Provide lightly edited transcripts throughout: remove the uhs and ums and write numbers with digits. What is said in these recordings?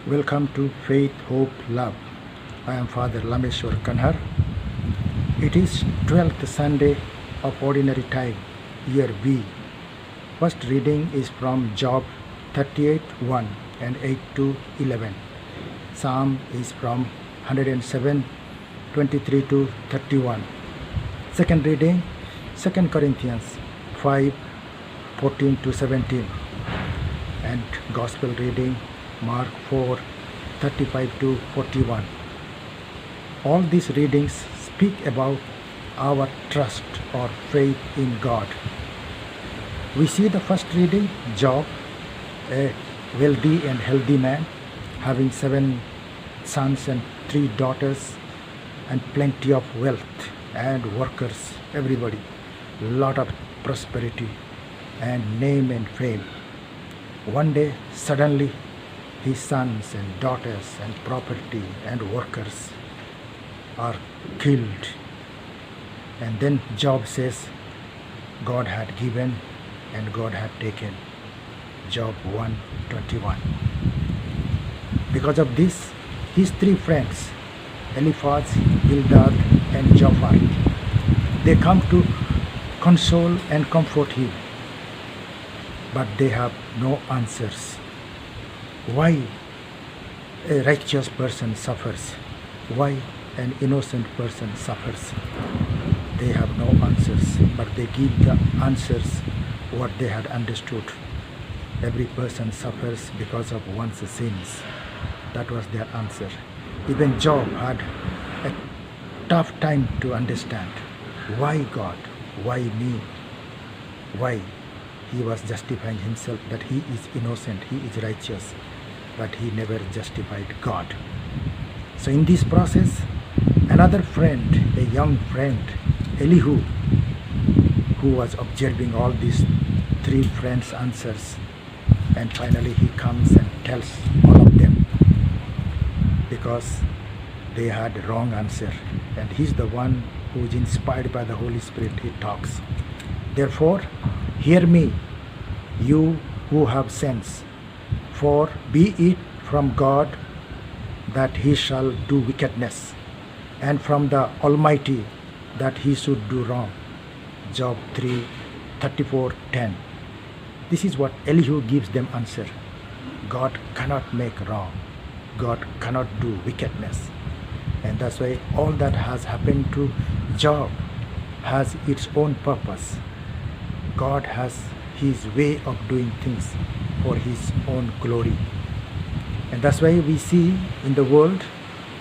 Welcome to Faith, Hope, Love. I am Father Lameshwar Kanhar. It is 12th Sunday of Ordinary Time, Year B. First reading is from Job 38:1 and 8 to 11. Psalm is from 107:23 to 31. Second reading, 2 Corinthians 5:14 to 17. And Gospel reading, Mark 4:35 to 41. All these readings speak about our trust or faith in God. We see the first reading, Job, a wealthy and healthy man, having 7 sons and 3 daughters, and plenty of wealth and workers, everybody, lot of prosperity and name and fame. One day, suddenly, his sons and daughters and property and workers are killed. And then Job says, God had given and God had taken. Job 1:21. Because of this, his 3 friends, Eliphaz, Bildad, and Zophar, they come to console and comfort him, but they have no answers. Why a righteous person suffers? Why an innocent person suffers? They have no answers, but they give the answers what they had understood. Every person suffers because of one's sins. That was their answer. Even Job had a tough time to understand. Why God? Why me? Why? He was justifying himself that he is innocent, he is righteous, but he never justified God. So in this process, another friend, a young friend, Elihu, who was observing all these 3 friends' answers, and finally he comes and tells all of them because they had a wrong answer, and he's the one who is inspired by the Holy Spirit. He talks. Therefore, hear me, you who have sense, for be it from God that he shall do wickedness, and from the Almighty that he should do wrong. Job 3:34-10. This is what Elihu gives them answer. God cannot make wrong. God cannot do wickedness. And that's why all that has happened to Job has its own purpose. God has his way of doing things for his own glory. And that's why we see in the world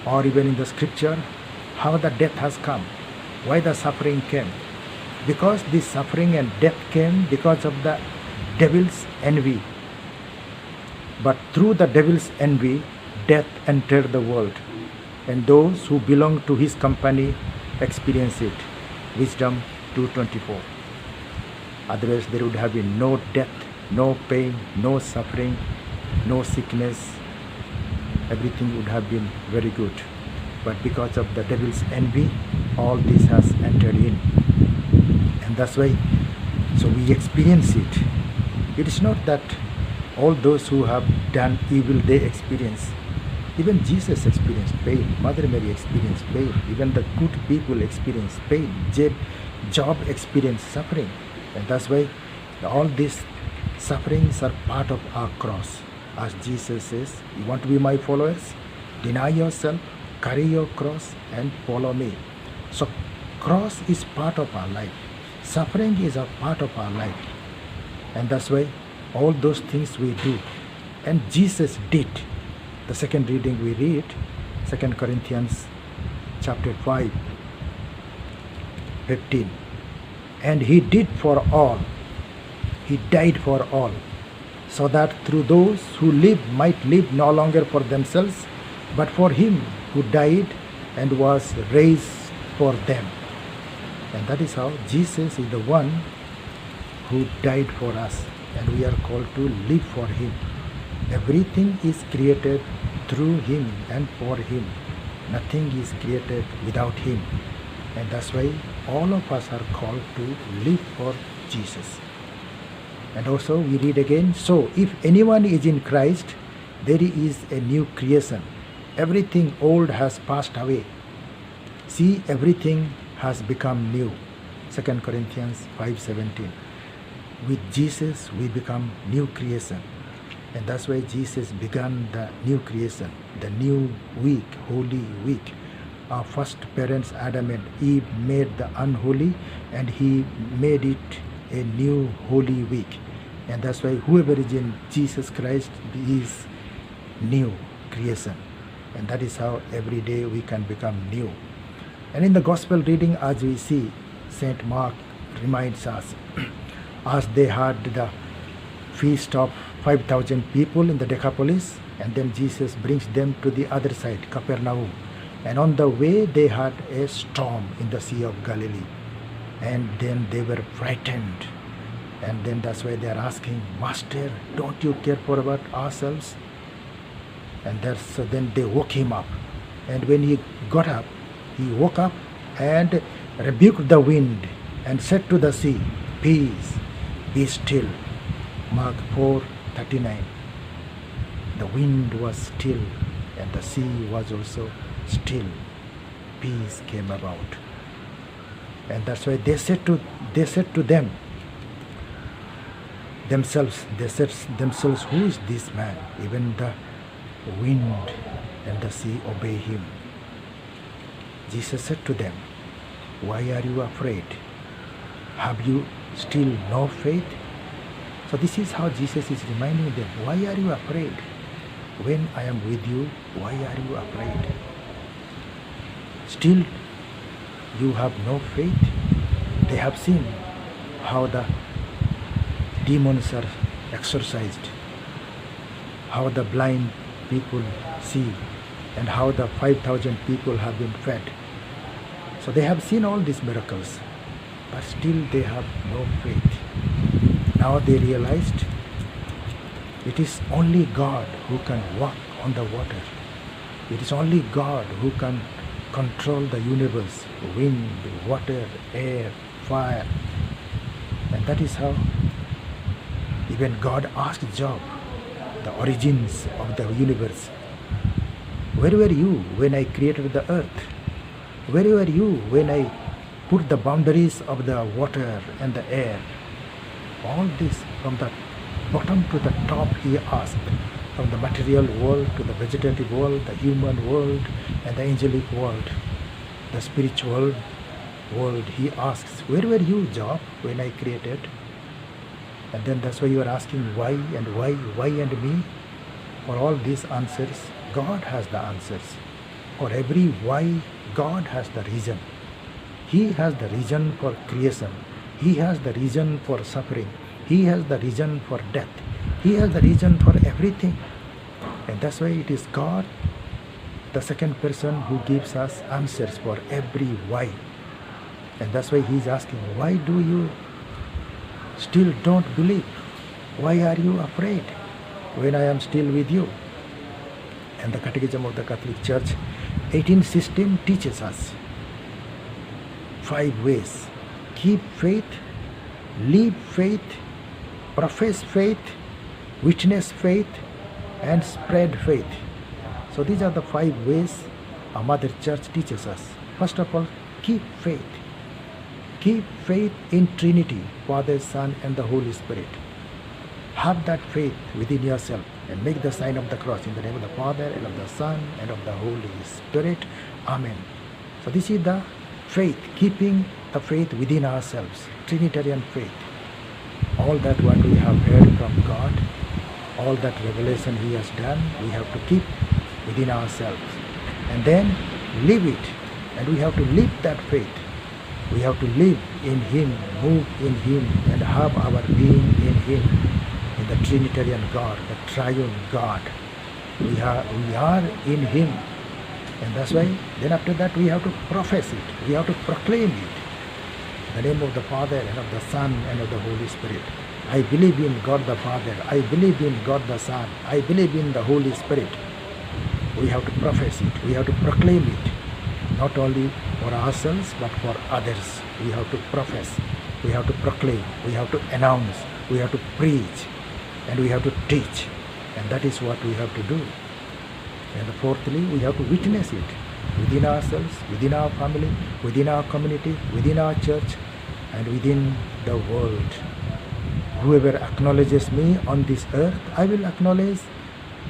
or even in the scripture how the death has come, why the suffering came. Because this suffering and death came because of the devil's envy. But through the devil's envy, death entered the world, and those who belong to his company experience it. Wisdom 2:24. Otherwise there would have been no death, no pain, no suffering, no sickness. Everything would have been very good. But because of the devil's envy, all this has entered in. And that's why, so we experience it. It is not that all those who have done evil, they experience. Even Jesus experienced pain. Mother Mary experienced pain. Even the good people experience pain. Job experienced suffering. And that's why all these sufferings are part of our cross. As Jesus says, you want to be my followers? Deny yourself, carry your cross, and follow me. So cross is part of our life. Suffering is a part of our life. And that's why all those things we do. And Jesus did. The second reading we read, 2 Corinthians chapter 5:15. And he did for all. He died for all, so that through those who live might live no longer for themselves, but for him who died and was raised for them. And that is how Jesus is the one who died for us, and we are called to live for him. Everything is created through him and for him. Nothing is created without him. And that's why all of us are called to live for Jesus. And also we read again, so if anyone is in Christ, there is a new creation. Everything old has passed away. See, everything has become new. 2 Corinthians 5:17. With Jesus, we become new creation. And that's why Jesus began the new creation, the new week, Holy Week. Our first parents, Adam and Eve, made the unholy, and he made it a new Holy Week. And that's why whoever is in Jesus Christ is new creation. And that is how every day we can become new. And in the gospel reading, as we see, Saint Mark reminds us, as they had the feast of 5,000 people in the Decapolis, and then Jesus brings them to the other side, Capernaum. And on the way, they had a storm in the Sea of Galilee. And then they were frightened. And then that's why they are asking, Master, don't you care for about ourselves? And so then they woke him up. And when he got up, he woke up and rebuked the wind and said to the sea, Peace, be still. Mark 4:39. The wind was still and the sea was also still. Peace came about. And that's why they said to themselves, who is this man? Even the wind and the sea obey him. Jesus said to them, why are you afraid? Have you still no faith? So this is how Jesus is reminding them, why are you afraid? When I am with you, why are you afraid? Still you have no faith? They have seen how the demons are exorcised, how the blind people see, and how the 5,000 people have been fed. So they have seen all these miracles, but still they have no faith. Now they realized it is only God who can walk on the water. It is only God who can control the universe, wind, water, air, fire. And that is how even God asked Job, the origins of the universe, where were you when I created the earth? Where were you when I put the boundaries of the water and the air? All this from the bottom to the top he asked, from the material world to the vegetative world, the human world and the angelic world, the spiritual world. He asks, where were you, Job, when I created? And then that's why you are asking why and me? For all these answers, God has the answers. For every why, God has the reason. He has the reason for creation. He has the reason for suffering. He has the reason for death. He has the reason for everything. And that's why it is God, the second person, who gives us answers for every why. And that's why he is asking, why do you still don't believe? Why are you afraid when I am still with you? And the Catechism of the Catholic Church 1816 teaches us 5 ways: keep faith, live faith, profess faith, witness faith, and spread faith. So these are the 5 ways our Mother Church teaches us. First of all, keep faith. Keep faith in Trinity, Father, Son, and the Holy Spirit. Have that faith within yourself and make the sign of the cross in the name of the Father and of the Son and of the Holy Spirit. Amen. So this is the faith, keeping the faith within ourselves, Trinitarian faith. All that what we have heard from God, all that revelation He has done, we have to keep within ourselves. And then live it. And we have to live that faith. We have to live in Him, move in Him, and have our being in Him, in the Trinitarian God, the Triune God. We are in Him. And that's why, then after that, we have to profess it. We have to proclaim it. In the name of the Father, and of the Son, and of the Holy Spirit. I believe in God the Father. I believe in God the Son. I believe in the Holy Spirit. We have to profess it. We have to proclaim it. Not only for ourselves, but for others. We have to profess. We have to proclaim. We have to announce. We have to preach. And we have to teach. And that is what we have to do. And fourthly, we have to witness it within ourselves, within our family, within our community, within our church, and within the world. Whoever acknowledges me on this earth, I will acknowledge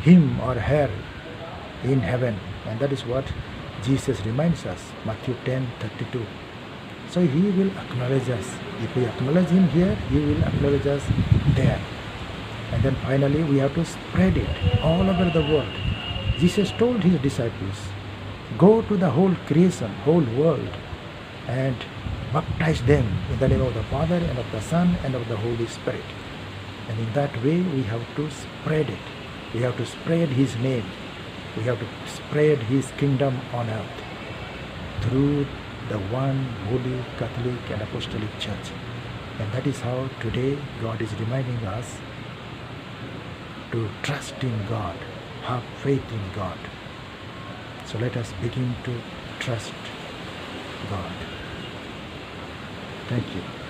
him or her in heaven. And that is what Jesus reminds us, Matthew 10:32. So he will acknowledge us. If we acknowledge him here, he will acknowledge us there. And then finally, we have to spread it all over the world. Jesus told his disciples, go to the whole creation, whole world, and baptize them in the name of the Father and of the Son and of the Holy Spirit. And in that way, we have to spread it. We have to spread his name. We have to spread his kingdom on earth through the one holy Catholic and Apostolic Church. And that is how today God is reminding us to trust in God, have faith in God. So let us begin to trust God. Thank you.